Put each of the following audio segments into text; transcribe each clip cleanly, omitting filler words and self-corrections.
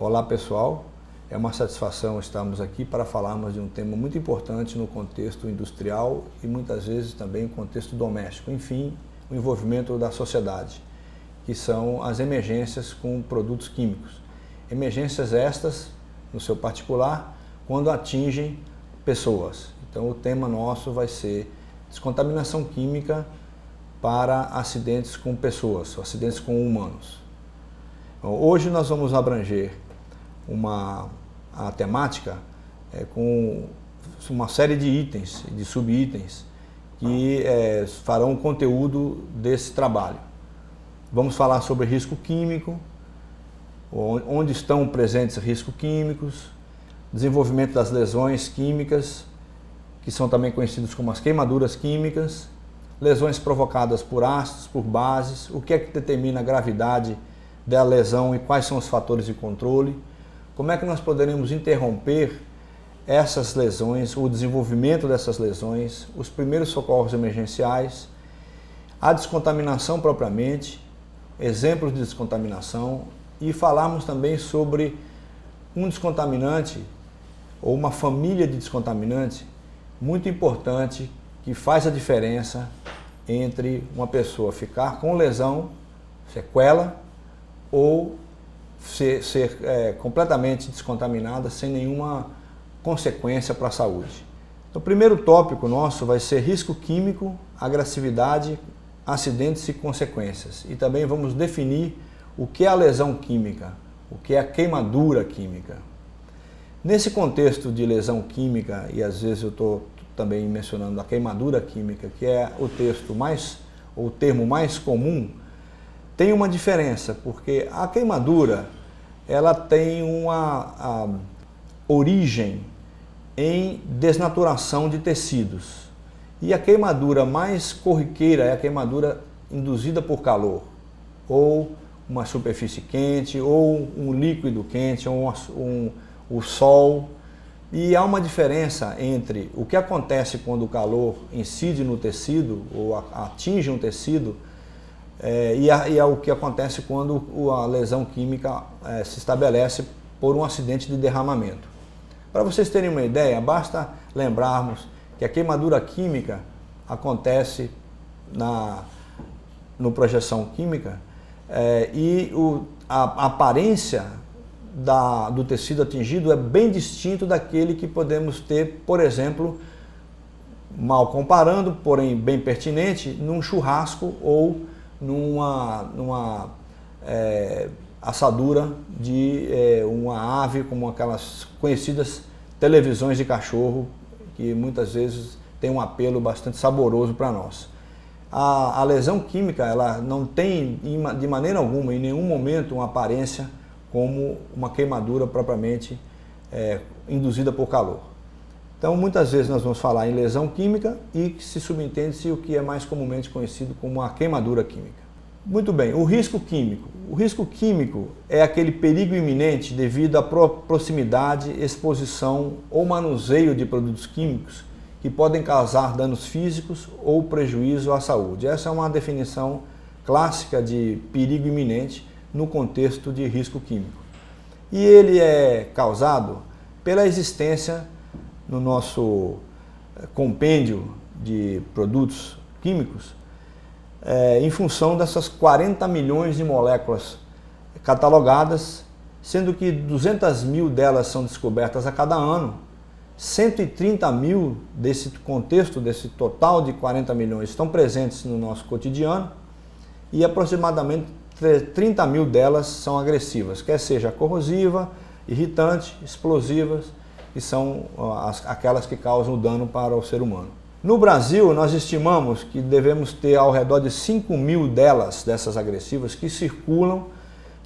Olá pessoal, é uma satisfação estarmos aqui para falarmos de um tema muito importante no contexto industrial e muitas vezes também no contexto doméstico, enfim, o envolvimento da sociedade, que são as emergências com produtos químicos. Emergências estas, no seu particular, quando atingem pessoas. Então o tema nosso vai ser descontaminação química para acidentes com pessoas, acidentes com humanos. Hoje nós vamos abranger a temática com uma série de itens, de subitens, que farão o conteúdo desse trabalho. Vamos falar sobre risco químico, onde estão presentes riscos químicos, desenvolvimento das lesões químicas, que são também conhecidas como as queimaduras químicas, lesões provocadas por ácidos, por bases, o que é que determina a gravidade da lesão e quais são os fatores de controle, como é que nós poderemos interromper essas lesões, o desenvolvimento dessas lesões, os primeiros socorros emergenciais, a descontaminação propriamente, exemplos de descontaminação e falarmos também sobre um descontaminante ou uma família de descontaminantes muito importante que faz a diferença entre uma pessoa ficar com lesão, sequela, ou ser completamente descontaminada sem nenhuma consequência para a saúde. Então, o primeiro tópico nosso vai ser risco químico, agressividade, acidentes e consequências. E também vamos definir o que é a lesão química, o que é a queimadura química. Nesse contexto de lesão química, e às vezes eu estou também mencionando a queimadura química, que é o termo mais comum, tem uma diferença, porque a queimadura ela tem uma origem em desnaturação de tecidos. E a queimadura mais corriqueira é a queimadura induzida por calor, ou uma superfície quente, ou um líquido quente, ou o sol. E há uma diferença entre o que acontece quando o calor incide no tecido, ou atinge um tecido, e o que acontece quando a lesão química se estabelece por um acidente de derramamento. Para vocês terem uma ideia, basta lembrarmos que a queimadura química acontece no projeção química e a aparência do tecido atingido é bem distinto daquele que podemos ter, por exemplo, mal comparando, porém bem pertinente, num churrasco ou numa assadura de uma ave, como aquelas conhecidas televisões de cachorro, que muitas vezes tem um apelo bastante saboroso para nós. A lesão química ela não tem de maneira alguma, em nenhum momento, uma aparência como uma queimadura propriamente induzida por calor. Então, muitas vezes nós vamos falar em lesão química e se subentende-se o que é mais comumente conhecido como a queimadura química. Muito bem, o risco químico. O risco químico é aquele perigo iminente devido à proximidade, exposição ou manuseio de produtos químicos que podem causar danos físicos ou prejuízo à saúde. Essa é uma definição clássica de perigo iminente no contexto de risco químico. E ele é causado pela existência no nosso compêndio de produtos químicos em função dessas 40 milhões de moléculas catalogadas, sendo que 200 mil delas são descobertas a cada ano, 130 mil desse contexto, desse total de 40 milhões, estão presentes no nosso cotidiano e aproximadamente 30 mil delas são agressivas, quer seja corrosiva, irritante, explosivas, que são aquelas que causam dano para o ser humano. No Brasil, nós estimamos que devemos ter ao redor de 5 mil dessas agressivas, que circulam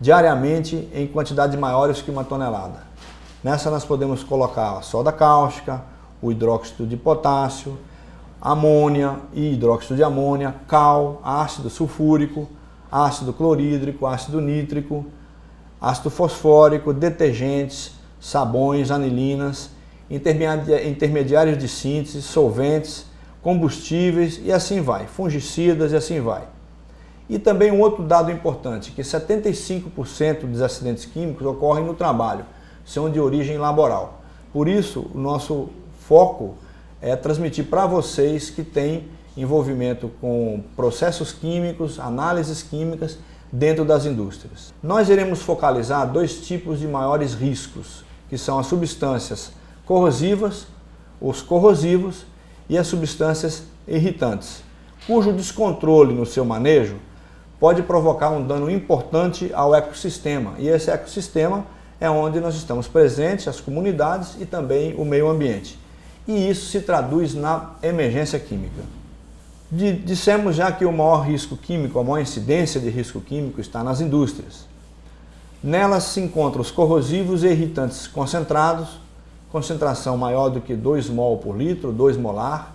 diariamente em quantidades maiores que 1 tonelada. Nessa nós podemos colocar a soda cáustica, o hidróxido de potássio, amônia e hidróxido de amônia, cal, ácido sulfúrico, ácido clorídrico, ácido nítrico, ácido fosfórico, detergentes, sabões, anilinas, intermediários de síntese, solventes, combustíveis e assim vai, fungicidas e assim vai. E também um outro dado importante, que 75% dos acidentes químicos ocorrem no trabalho, são de origem laboral. Por isso, o nosso foco é transmitir para vocês que têm envolvimento com processos químicos, análises químicas dentro das indústrias. Nós iremos focalizar dois tipos de maiores riscos, que são as substâncias corrosivas, os corrosivos e as substâncias irritantes, cujo descontrole no seu manejo pode provocar um dano importante ao ecossistema. E esse ecossistema é onde nós estamos presentes, as comunidades e também o meio ambiente. E isso se traduz na emergência química. Dissemos já que o maior risco químico, a maior incidência de risco químico está nas indústrias. Nelas se encontram os corrosivos e irritantes concentrados, concentração maior do que 2 mol por litro, 2 molar,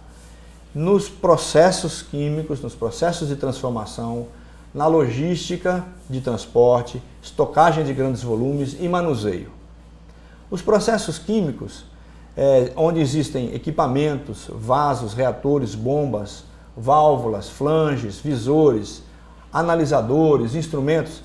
nos processos químicos, nos processos de transformação, na logística de transporte, estocagem de grandes volumes e manuseio. Os processos químicos, onde existem equipamentos, vasos, reatores, bombas, válvulas, flanges, visores, analisadores, instrumentos,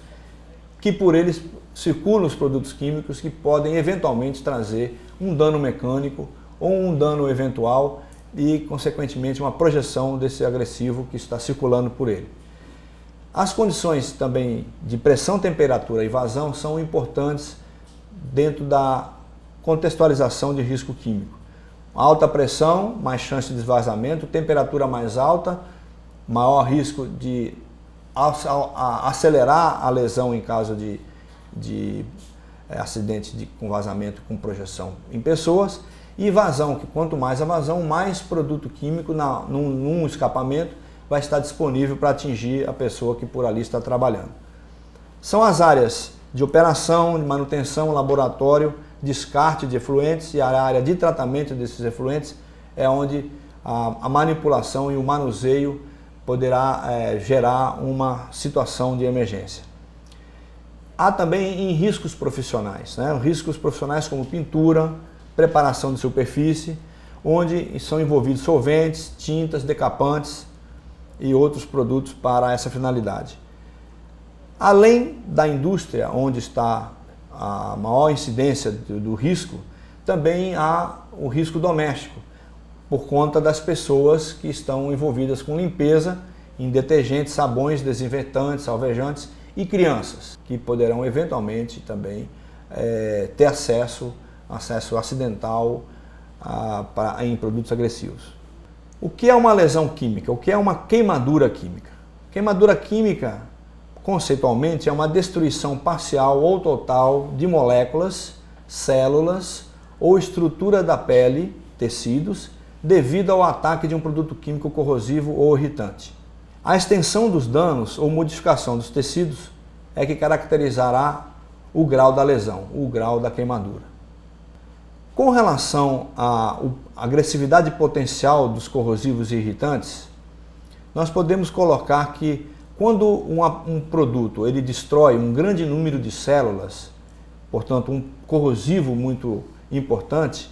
que por eles circulam os produtos químicos que podem eventualmente trazer um dano mecânico ou um dano eventual e, consequentemente, uma projeção desse agressivo que está circulando por ele. As condições também de pressão, temperatura e vazão são importantes dentro da contextualização de risco químico. Alta pressão, mais chance de vazamento, temperatura mais alta, maior risco de acelerar a lesão em caso de acidente com vazamento com projeção em pessoas, e vazão, que quanto mais a vazão, mais produto químico num escapamento vai estar disponível para atingir a pessoa que por ali está trabalhando. São as áreas de operação, de manutenção, laboratório, descarte de efluentes, e a área de tratamento desses efluentes é onde a manipulação e o manuseio poderá gerar uma situação de emergência. Há também riscos profissionais, riscos profissionais como pintura, preparação de superfície, onde são envolvidos solventes, tintas, decapantes e outros produtos para essa finalidade. Além da indústria, onde está a maior incidência do risco, também há o risco doméstico, por conta das pessoas que estão envolvidas com limpeza em detergentes, sabões, desinfetantes, alvejantes, e crianças, que poderão eventualmente também ter acesso acidental em produtos agressivos. O que é uma lesão química? O que é uma queimadura química? Queimadura química, conceitualmente, é uma destruição parcial ou total de moléculas, células ou estrutura da pele, tecidos, devido ao ataque de um produto químico corrosivo ou irritante. A extensão dos danos ou modificação dos tecidos é que caracterizará o grau da lesão, o grau da queimadura. Com relação à agressividade potencial dos corrosivos e irritantes, nós podemos colocar que quando um produto ele destrói um grande número de células, portanto um corrosivo muito importante,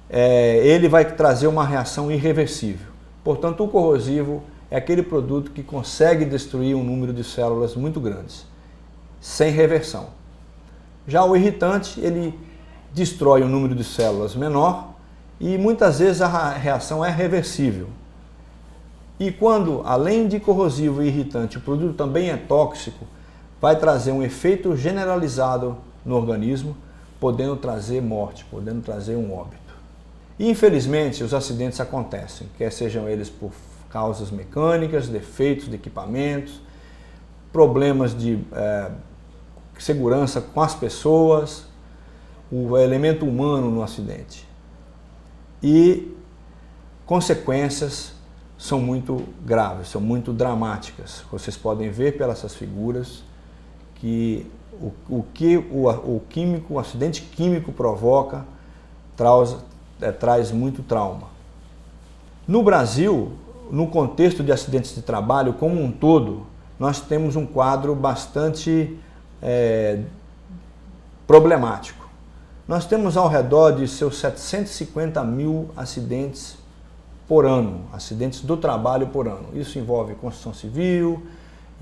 ele vai trazer uma reação irreversível. Portanto, o corrosivo é aquele produto que consegue destruir um número de células muito grandes, sem reversão. Já o irritante, ele destrói um número de células menor e muitas vezes a reação é reversível. E quando, além de corrosivo e irritante, o produto também é tóxico, vai trazer um efeito generalizado no organismo, podendo trazer morte, podendo trazer um óbito. E, infelizmente, os acidentes acontecem, quer sejam eles por causas mecânicas, defeitos de equipamentos, problemas de segurança com as pessoas, o elemento humano no acidente. E consequências são muito graves, são muito dramáticas. Vocês podem ver pelas essas figuras que o acidente químico provoca traz muito trauma. No Brasil, no contexto de acidentes de trabalho como um todo, nós temos um quadro bastante problemático. Nós temos ao redor de seus 750 mil acidentes por ano, acidentes do trabalho por ano. Isso envolve construção civil,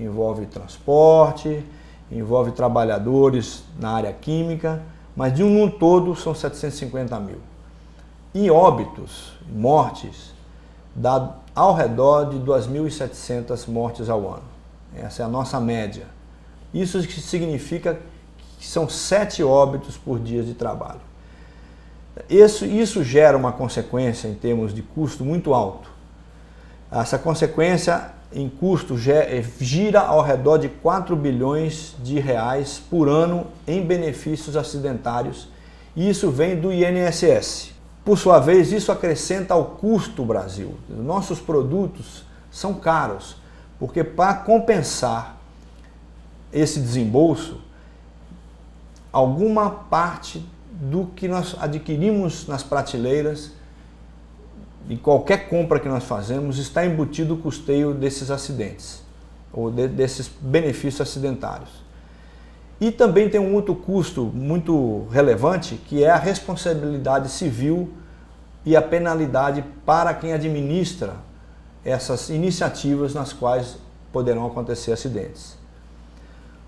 envolve transporte, envolve trabalhadores na área química, mas de um todo são 750 mil. E óbitos, mortes, dá ao redor de 2.700 mortes ao ano. Essa é a nossa média. Isso significa que são 7 óbitos por dia de trabalho. Isso gera uma consequência em termos de custo muito alto. Essa consequência em custo gira ao redor de 4 bilhões de reais por ano em benefícios acidentários, e isso vem do INSS. Por sua vez, isso acrescenta ao custo Brasil. Nossos produtos são caros, porque para compensar esse desembolso, alguma parte do que nós adquirimos nas prateleiras, em qualquer compra que nós fazemos, está embutido o custeio desses acidentes, ou desses benefícios acidentários. E também tem um outro custo muito relevante, que é a responsabilidade civil e a penalidade para quem administra essas iniciativas nas quais poderão acontecer acidentes.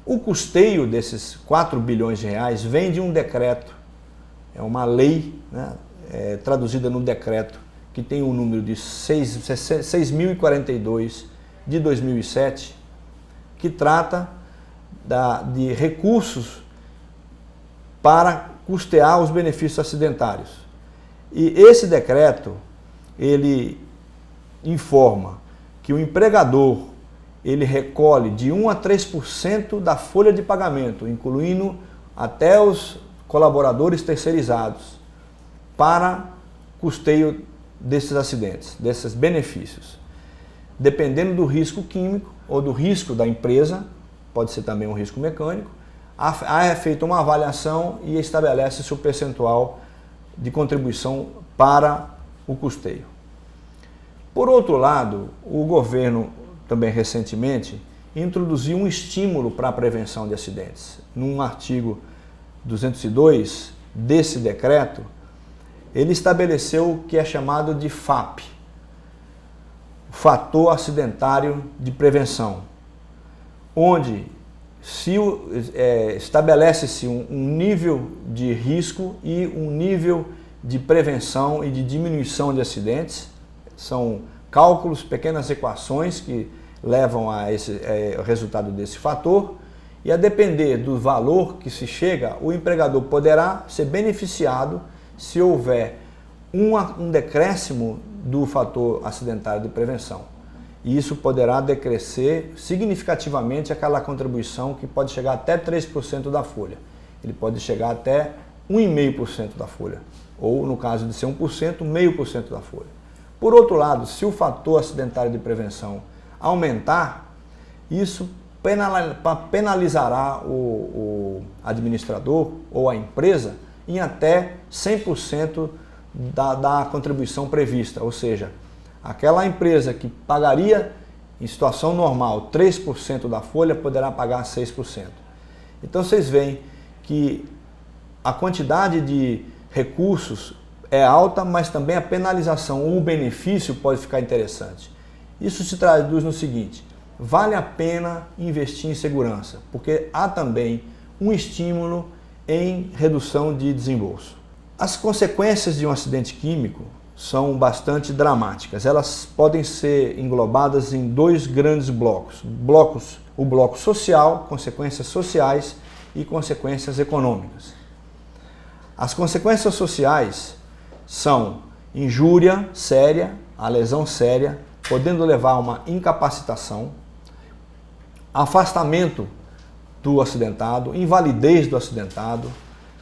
O custeio desses 4 bilhões de reais vem de um decreto, é uma lei, né, traduzida no decreto, que tem o número de 6.042 de 2007, que trata de recursos para custear os benefícios acidentários. E esse decreto, ele informa que o empregador, ele recolhe de 1 a 3% da folha de pagamento, incluindo até os colaboradores terceirizados, para custeio desses acidentes, desses benefícios. Dependendo do risco químico ou do risco da empresa, pode ser também um risco mecânico, é feita uma avaliação e estabelece-se o percentual de contribuição para o custeio. Por outro lado, o governo também recentemente introduziu um estímulo para a prevenção de acidentes. Num artigo 202 desse decreto, ele estabeleceu o que é chamado de FAP, Fator Acidentário de Prevenção, onde estabelece-se um nível de risco e um nível de prevenção e de diminuição de acidentes. São cálculos, pequenas equações que levam a esse resultado desse fator, e a depender do valor que se chega, o empregador poderá ser beneficiado se houver um decréscimo do fator acidentário de prevenção. E isso poderá decrescer significativamente aquela contribuição que pode chegar até 3% da folha. Ele pode chegar até 1,5% da folha, ou no caso de ser 1%, 0,5% da folha. Por outro lado, se o fator acidentário de prevenção aumentar, isso penalizará o administrador ou a empresa em até 100% da contribuição prevista, ou seja, aquela empresa que pagaria em situação normal 3% da folha poderá pagar 6%. Então vocês veem que a quantidade de recursos é alta, mas também a penalização ou o benefício pode ficar interessante. Isso se traduz no seguinte: vale a pena investir em segurança, porque há também um estímulo em redução de desembolso. As consequências de um acidente químico são bastante dramáticas. Elas podem ser englobadas em 2 grandes blocos. O bloco social, consequências sociais, e consequências econômicas. As consequências sociais são injúria séria, a lesão séria, podendo levar a uma incapacitação, afastamento do acidentado, invalidez do acidentado.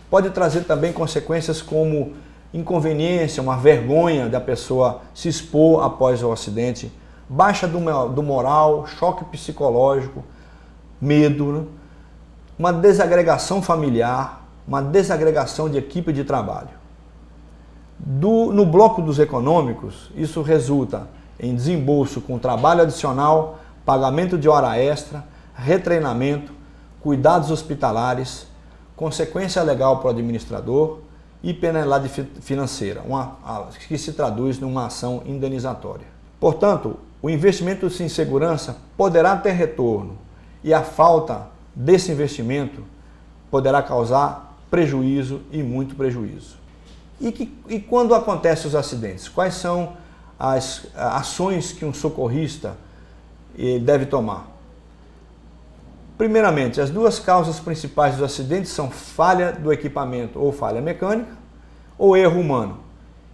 Pode trazer também consequências como inconveniência, uma vergonha da pessoa se expor após o acidente, baixa do moral, choque psicológico, medo, né? Uma desagregação familiar, uma desagregação de equipe de trabalho. No bloco dos econômicos, isso resulta em desembolso com trabalho adicional, pagamento de hora extra, retreinamento, cuidados hospitalares, consequência legal para o administrador e penalidade financeira, que se traduz numa ação indenizatória. Portanto, o investimento em segurança poderá ter retorno e a falta desse investimento poderá causar prejuízo e muito prejuízo. E quando acontecem os acidentes? Quais são as ações que um socorrista deve tomar? Primeiramente, as duas causas principais dos acidentes são falha do equipamento ou falha mecânica ou erro humano.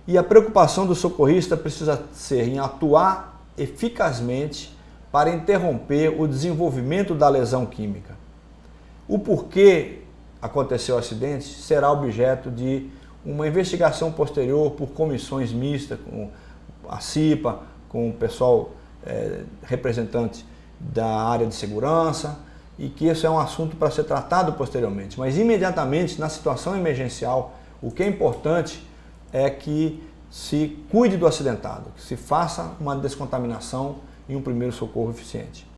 E a preocupação do socorrista precisa ser em atuar eficazmente para interromper o desenvolvimento da lesão química. O porquê aconteceu o acidente será objeto de uma investigação posterior por comissões mistas com a CIPA, com o pessoal representante da área de segurança, e que isso é um assunto para ser tratado posteriormente. Mas imediatamente, na situação emergencial, o que é importante é que se cuide do acidentado, que se faça uma descontaminação e um primeiro socorro eficiente.